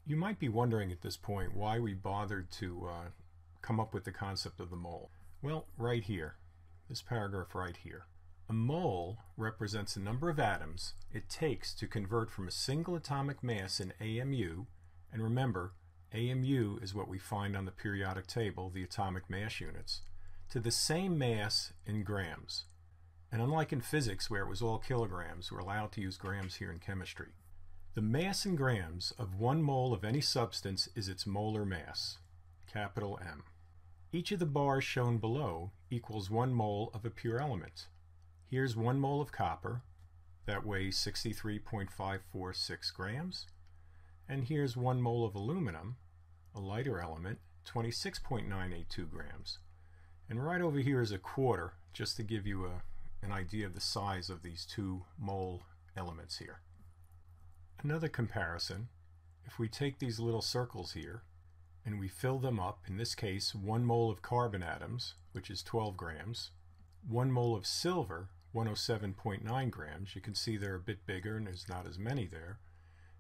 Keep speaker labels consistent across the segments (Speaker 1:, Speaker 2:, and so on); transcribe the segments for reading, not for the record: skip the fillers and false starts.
Speaker 1: You might be wondering at this point why we bothered to come up with the concept of the mole. Well, right here, this paragraph right here. A mole represents the number of atoms it takes to convert from a single atomic mass in AMU, and remember, AMU is what we find on the periodic table, the atomic mass units, to the same mass in grams. And unlike in physics where it was all kilograms, we're allowed to use grams here in chemistry. The mass in grams of 1 mole of any substance is its molar mass, capital M. Each of the bars shown below equals 1 mole of a pure element. Here's 1 mole of copper, that weighs 63.546 grams. And here's 1 mole of aluminum, a lighter element, 26.982 grams. And right over here is a quarter, just to give you an idea of the size of these 2 mole elements here. Another comparison, if we take these little circles here and we fill them up, in this case 1 mole of carbon atoms, which is 12 grams, 1 mole of silver, 107.9 grams, you can see they're a bit bigger and there's not as many there,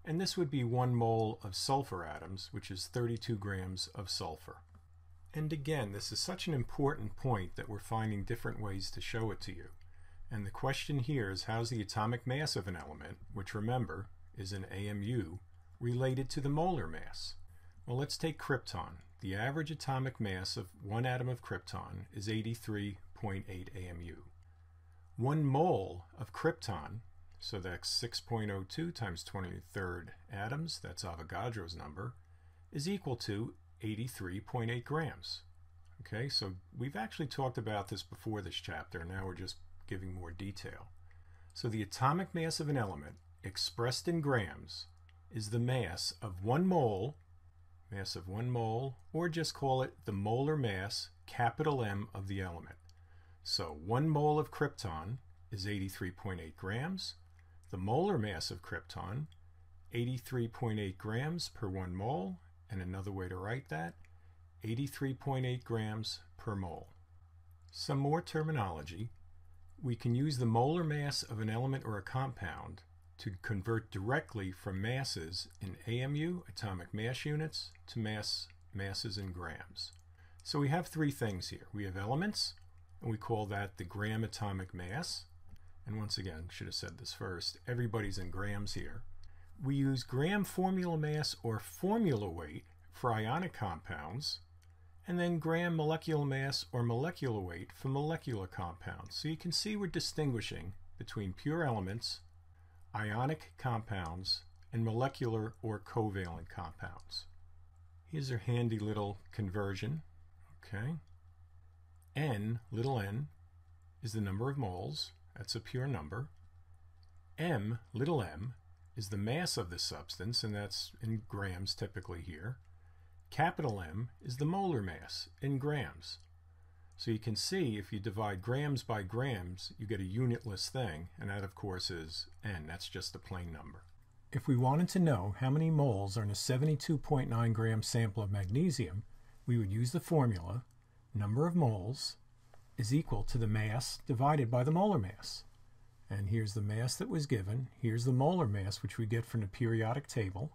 Speaker 1: and this would be 1 mole of sulfur atoms, which is 32 grams of sulfur. And again, this is such an important point that we're finding different ways to show it to you. And the question here is, how's the atomic mass of an element, which remember is an AMU, related to the molar mass? Well, let's take krypton. The average atomic mass of 1 atom of krypton is 83.8 AMU. 1 mole of krypton, so that's 6.02 times 23rd atoms, that's Avogadro's number, is equal to 83.8 grams. Okay, so we've actually talked about this before this chapter, and now we're just giving more detail. So the atomic mass of an element, expressed in grams, is the mass of 1 mole, or just call it the molar mass, capital M, of the element. So 1 mole of krypton is 83.8 grams. The molar mass of krypton, 83.8 grams per 1 mole, and another way to write that, 83.8 grams per mole. Some more terminology. We can use the molar mass of an element or a compound to convert directly from masses in AMU, atomic mass units, to masses in grams. So we have 3 things here. We have elements, and we call that the gram atomic mass. And once again, should have said this first, everybody's in grams here. We use gram formula mass or formula weight for ionic compounds, and then gram molecular mass or molecular weight for molecular compounds. So you can see we're distinguishing between pure elements, ionic compounds, and molecular or covalent compounds. Here's a handy little conversion. Okay. N, little n, is the number of moles. That's a pure number. M, little m, is the mass of the substance, and that's in grams typically here. Capital M is the molar mass in grams. So you can see if you divide grams by grams, you get a unitless thing, and that of course is N. That's just a plain number. If we wanted to know how many moles are in a 72.9 gram sample of magnesium, we would use the formula number of moles is equal to the mass divided by the molar mass. And here's the mass that was given, here's the molar mass which we get from the periodic table,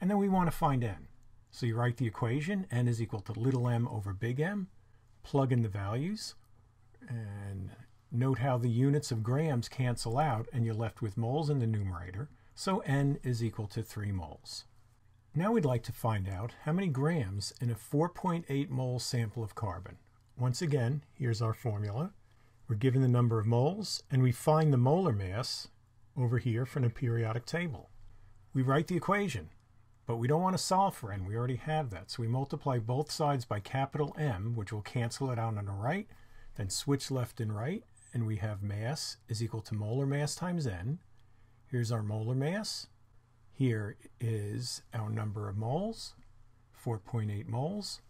Speaker 1: and then we want to find N. So you write the equation, N is equal to little m over big M, plug in the values, and note how the units of grams cancel out and you're left with moles in the numerator, so N is equal to 3 moles. Now we'd like to find out how many grams in a 4.8 mole sample of carbon. Once again, here's our formula. We're given the number of moles, and we find the molar mass over here from the periodic table. We write the equation, but we don't want to solve for n. We already have that. So we multiply both sides by capital M, which will cancel it out on the right, then switch left and right, and we have mass is equal to molar mass times N. Here's our molar mass. Here is our number of moles, 4.8 moles.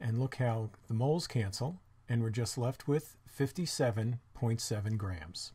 Speaker 1: And look how the moles cancel, and we're just left with 57.7 grams.